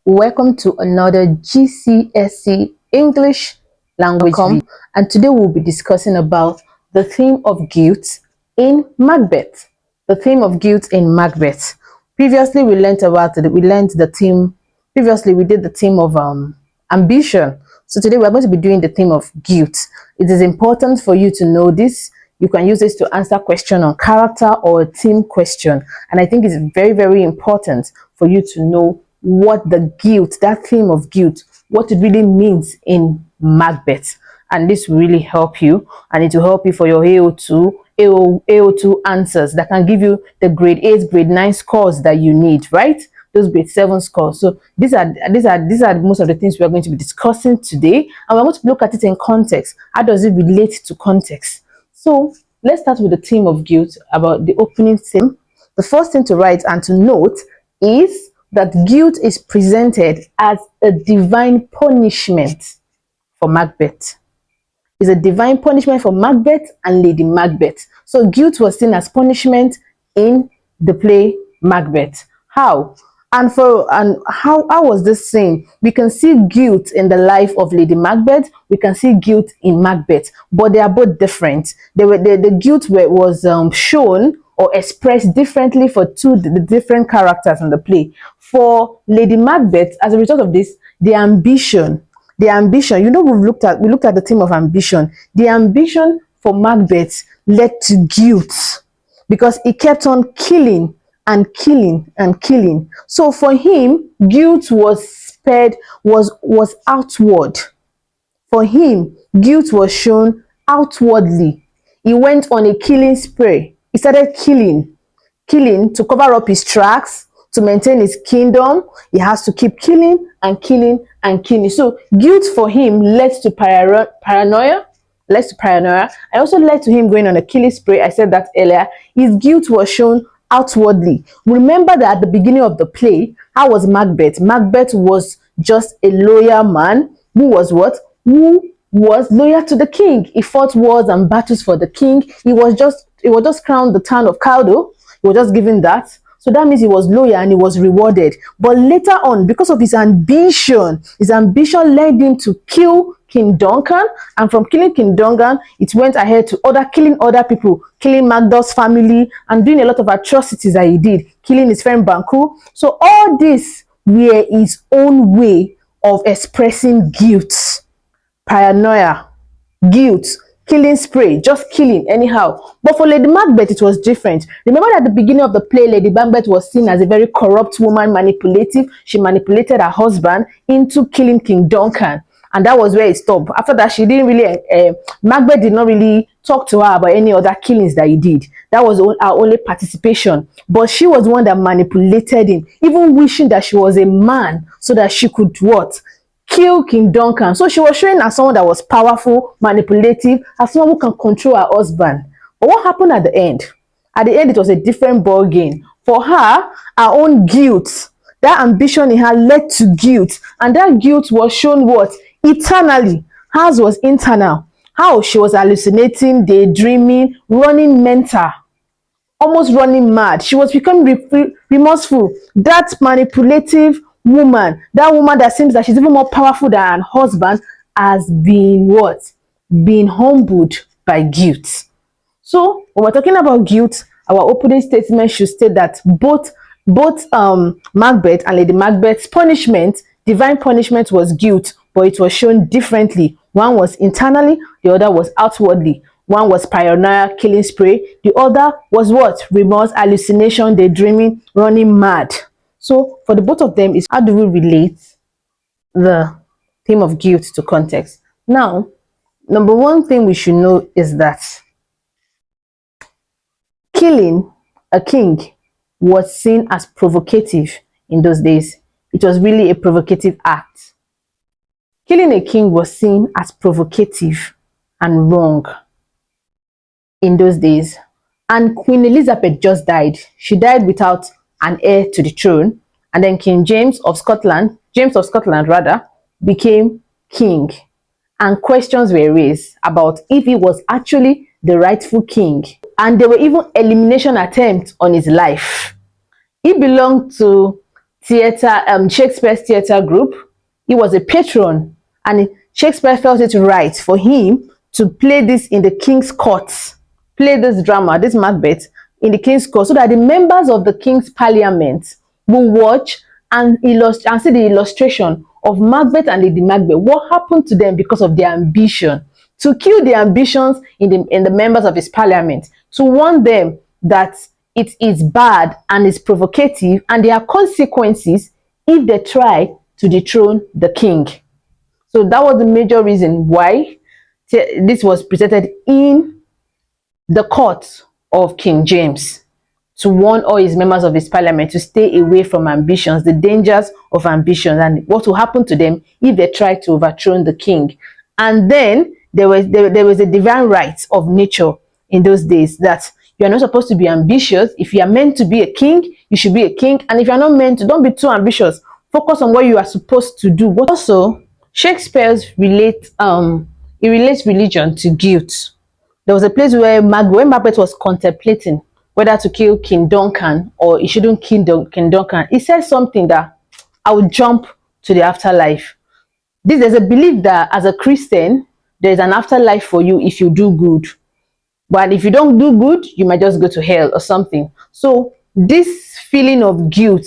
Welcome to another GCSE English language video. And today we'll be discussing about the theme of guilt in Macbeth. The theme of guilt in Macbeth. Previously we learned the theme. Previously we did the theme of ambition. So today we're going to be doing the theme of guilt. It is important for you to know this. You can use this to answer question on character or a theme question. And I think it's very, very important for you to know what the guilt, that theme of guilt, what it really means in Macbeth. And this will really help you. And it will help you for your AO2 answers that can give you the grade 8, grade 9 scores that you need, right? Those grade 7 scores. So these are most of the things we are going to be discussing today. And we're going to look at it in context. How does it relate to context? So let's start with the theme of guilt, about the opening theme. The first thing to write and to note is that guilt is presented as a divine punishment for Macbeth. It's a divine punishment for Macbeth and Lady Macbeth. So guilt was seen as punishment in the play Macbeth. How? And how was this seen? We can see guilt in the life of Lady Macbeth. We can see guilt in Macbeth, but they are both different. The guilt was shown or expressed differently for the different characters in the play. For Lady Macbeth, as a result of this, the ambition, you know, we looked at the theme of ambition. The ambition for Macbeth led to guilt because he kept on killing and killing and killing. So for him, guilt was outward. For him, guilt was shown outwardly. He went on a killing spree. He started killing to cover up his tracks, to maintain his kingdom. He has to keep killing and killing and killing. So guilt for him led to paranoia. I also led to him going on a killing spree. I said that earlier. His guilt was shown outwardly. Remember that at the beginning of the play, how was Macbeth? Macbeth was just a loyal man who was what? Who was loyal to the king. He fought wars and battles for the king. He was just crowned the town of Caldo. He was just given that. So that means he was loyal and he was rewarded. But later on, because of his ambition led him to kill King Duncan. And from killing King Duncan, it went ahead to killing other people, killing Macduff's family and doing a lot of atrocities that he did, killing his friend Banku. So all this were his own way of expressing guilt, paranoia, guilt, killing spree, just killing anyhow. But for Lady Macbeth, it was different. Remember that at the beginning of the play, Lady Macbeth was seen as a very corrupt woman, manipulative. She manipulated her husband into killing King Duncan. And that was where it stopped. After that, she didn't really, Macbeth did not really talk to her about any other killings that he did. That was her only participation. But she was the one that manipulated him, even wishing that she was a man so that she could what? Kill King Duncan. So she was showing as someone that was powerful, manipulative, as someone who can control her husband. But what happened at the end? At the end, it was a different ball game. For her own guilt, that ambition in her led to guilt. And that guilt was shown what? Eternally. Hers was internal. How she was hallucinating, daydreaming, running mental, almost running mad. She was becoming remorseful. That manipulative woman, that woman that seems that she's even more powerful than her husband, has been what? Been humbled by guilt. So when we're talking about guilt, our opening statement should state that both Macbeth and Lady Macbeth's punishment, divine punishment, was guilt, but it was shown differently. One was internally, the other was outwardly. One was paranoia, killing spree. The other was what? Remorse, hallucination, daydreaming, running mad. So for the both of them, is how do we relate the theme of guilt to context? Now, number one thing we should know is that killing a king was seen as provocative in those days. It was really a provocative act. Killing a king was seen as provocative and wrong in those days. And Queen Elizabeth just died. She died without an heir to the throne, and then King James of Scotland became king, and questions were raised about if he was actually the rightful king, and there were even elimination attempts on his life. He belonged to theatre, Shakespeare's theatre group. He was a patron, and Shakespeare felt it right for him to play this in the king's court, play this drama, this Macbeth, in the king's court, so that the members of the king's parliament will watch and see the illustration of Macbeth and Lady Macbeth. What happened to them because of their ambition, to kill the ambitions in the members of his parliament, to warn them that it is bad and is provocative, and there are consequences if they try to dethrone the king. So that was the major reason why this was presented in the court of King James, to warn all his members of his parliament to stay away from ambitions, the dangers of ambitions, and what will happen to them if they try to overthrow the king. And then there was a divine right of nature in those days, that you are not supposed to be ambitious. If you are meant to be a king, you should be a king. And if you are not meant to, don't be too ambitious. Focus on what you are supposed to do. Also, Shakespeare relates religion to guilt. There was a place where when Macbeth was contemplating whether to kill King Duncan or he shouldn't kill King Duncan, he said something that I would jump to the afterlife. There's a belief that as a Christian, there's an afterlife for you if you do good. But if you don't do good, you might just go to hell or something. So this feeling of guilt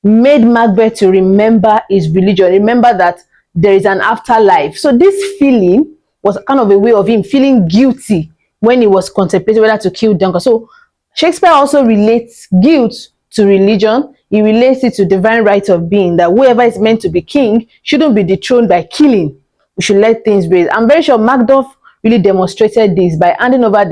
made Macbeth to remember his religion, remember that there is an afterlife. So this feeling was kind of a way of him feeling guilty when he was contemplating whether to kill Duncan. So Shakespeare also relates guilt to religion. He relates it to divine right of being, that whoever is meant to be king shouldn't be dethroned by killing. We should let things breathe. I'm very sure Macduff really demonstrated this by handing over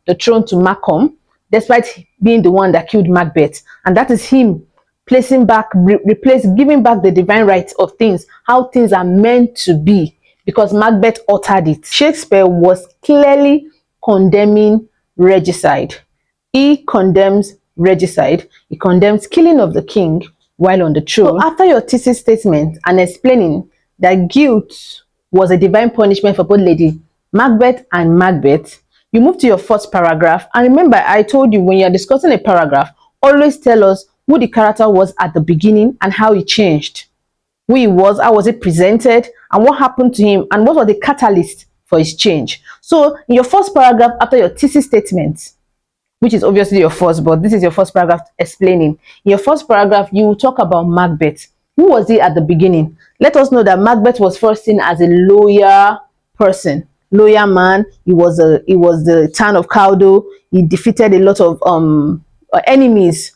the throne to Malcolm, despite being the one that killed Macbeth. And that is him giving back the divine rights of things, how things are meant to be, because Macbeth uttered it. Shakespeare was clearly condemning regicide. He condemns regicide. He condemns killing of the king while on the throne. So after your thesis statement and explaining that guilt was a divine punishment for both Lady Macbeth and Macbeth, you move to your first paragraph. And remember, I told you when you're discussing a paragraph, always tell us who the character was at the beginning and how he changed. Who he was, how was it presented, and what happened to him, and what was the catalyst for his change. So in your first paragraph, after your thesis statement, which is obviously your first, but this is your first paragraph explaining. In your first paragraph, you will talk about Macbeth. Who was he at the beginning? Let us know that Macbeth was first seen as a loyal person, loyal man. He was the town of Caldo. He defeated a lot of enemies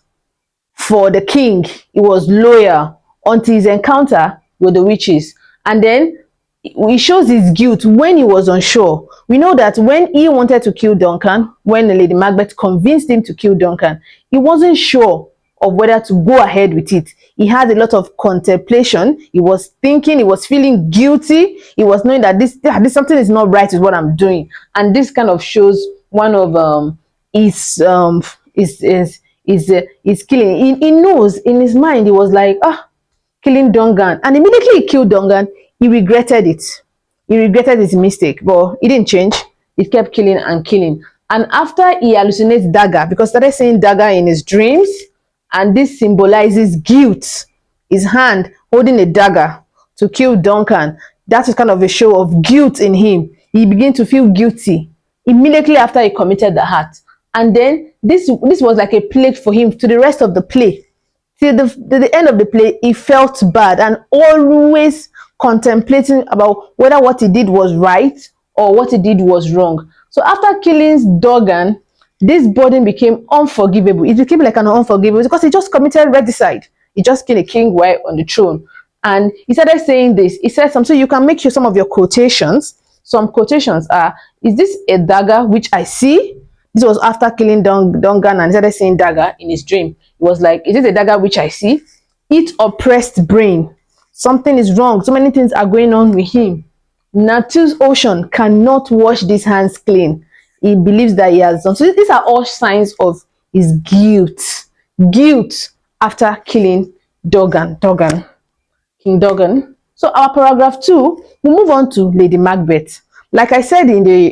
for the king. He was loyal until his encounter with the witches, and then he shows his guilt when he was unsure. We know that when he wanted to kill Duncan, when Lady Macbeth convinced him to kill Duncan, he wasn't sure of whether to go ahead with it. He had a lot of contemplation. He was thinking, he was feeling guilty. He was knowing that this something is not right with what I'm doing. And this kind of shows one of his killing. He knows in his mind, he was like, killing Duncan. And immediately he killed Duncan, he regretted it. He regretted his mistake, but he didn't change. He kept killing and killing. And after he hallucinates dagger, because he started saying dagger in his dreams, and this symbolizes guilt. His hand holding a dagger to kill Duncan. That is kind of a show of guilt in him. He began to feel guilty immediately after he committed the act. And then this was like a plague for him to the rest of the play. Till the end of the play, he felt bad and always contemplating about whether what he did was right or what he did was wrong. So after killing Duncan, this burden became unforgivable. It became like an unforgivable because he just committed regicide. He just killed a king while on the throne. And he started saying this. He said some, so you can make some of your quotations. Some quotations are, is this a dagger which I see? This was after killing Duncan, and he started saying dagger in his dream. It was like, is this a dagger which I see? It oppressed brain. Something is wrong. So many things are going on with him. Nature's ocean cannot wash these hands clean. He believes that he has done. So these are all signs of his guilt. Guilt after killing King Duncan. So our paragraph 2, we move on to Lady Macbeth. Like I said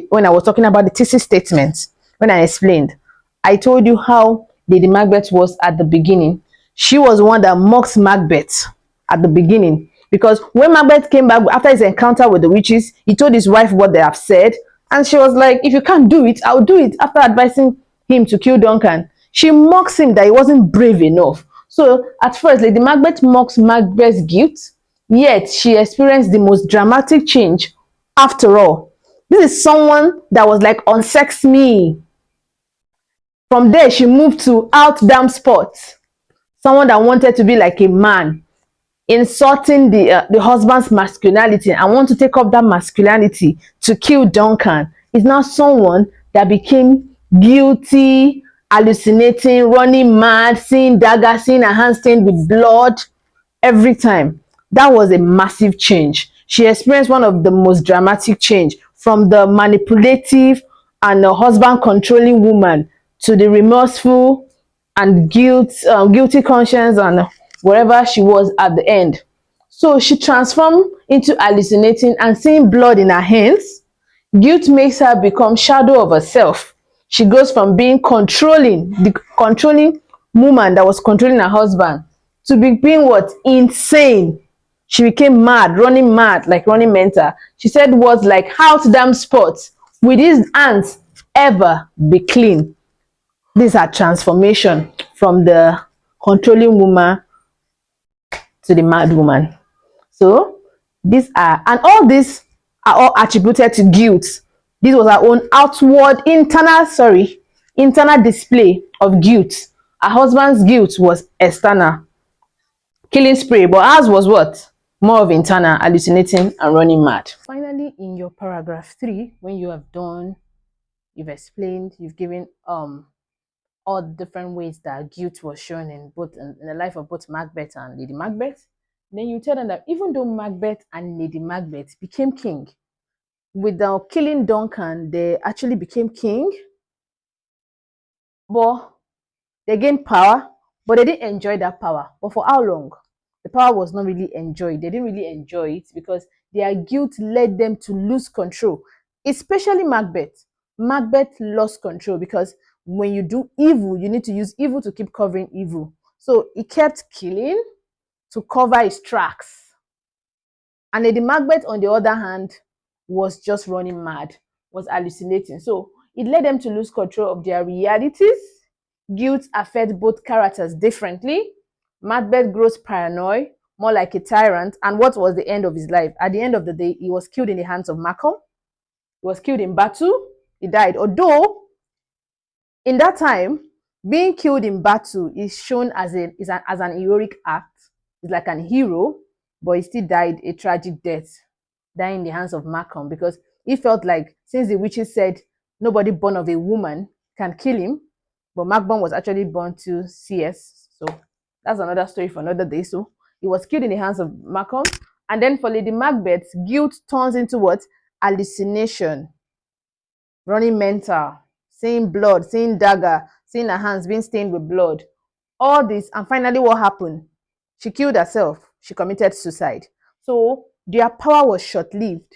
when I was talking about the thesis statement, when I explained, I told you how Lady Macbeth was at the beginning. She was the one that mocked Macbeth at the beginning, because when Macbeth came back after his encounter with the witches, he told his wife what they have said, and she was like, if you can't do it, I'll do it. After advising him to kill Duncan, she mocks him that he wasn't brave enough. So at first, Lady Macbeth mocks Macbeth's guilt, yet she experienced the most dramatic change. After all, this is someone that was like, unsex me. From there, she moved to out damn sports, someone that wanted to be like a man, insulting the husband's masculinity and want to take up that masculinity to kill Duncan, is now someone that became guilty, hallucinating, running mad, seeing dagger, seeing her hand stained with blood every time. That was a massive change. She experienced one of the most dramatic change, from the manipulative and the husband controlling woman to the remorseful and guilty conscience and wherever she was at the end. So she transformed into hallucinating and seeing blood in her hands. Guilt makes her become shadow of herself. She goes from being the controlling woman that was controlling her husband, to being what? Insane. She became mad, like running mental. She said words like, "How damn sports, will these hands ever be clean?" This is her transformation from the controlling woman to the mad woman. So these are, and all these are all attributed to guilt. This was her own internal display of guilt. Her husband's guilt was external, killing spree, but ours was what? More of internal, hallucinating and running mad. Finally, in your paragraph 3, when you have done, you've explained, you've given all the different ways that guilt was shown in the life of both Macbeth and Lady Macbeth. Then you tell them that even though Macbeth and Lady Macbeth became king, without killing Duncan, they actually became king, but they gained power, but they didn't enjoy that power. But for how long? The power was not really enjoyed. They didn't really enjoy it because their guilt led them to lose control, especially Macbeth. Macbeth lost control because when you do evil, you need to use evil to keep covering evil. So he kept killing to cover his tracks. And Lady Macbeth, on the other hand, was just running mad, was hallucinating. So it led them to lose control of their realities. Guilt affects both characters differently. Macbeth grows paranoid, more like a tyrant. And what was the end of his life? At the end of the day, he was killed in the hands of Malcolm. He was killed in battle. He died. Although, in that time, being killed in battle is shown as an heroic act. It's like an hero, but he still died a tragic death, dying in the hands of Malcolm, because he felt like, since the witches said nobody born of a woman can kill him, but Macbeth was actually born to CS. So that's another story for another day. So he was killed in the hands of Malcolm. And then for Lady Macbeth, guilt turns into what? Hallucination, running mental, seeing blood, seeing dagger, seeing her hands being stained with blood. All this, and finally what happened? She killed herself. She committed suicide. So their power was short-lived,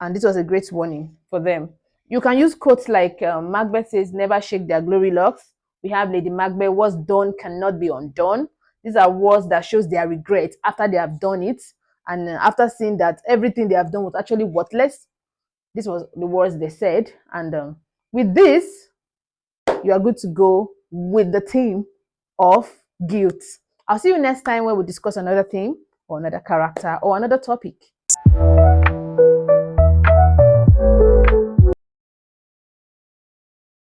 and this was a great warning for them. You can use quotes like Macbeth says, "Never shake their glory locks." We have Lady Macbeth, "What's done cannot be undone." These are words that shows their regret after they have done it, and after seeing that everything they have done was actually worthless. This was the words they said. And with this, you are good to go with the theme of guilt. I'll see you next time, where we discuss another theme or another character or another topic.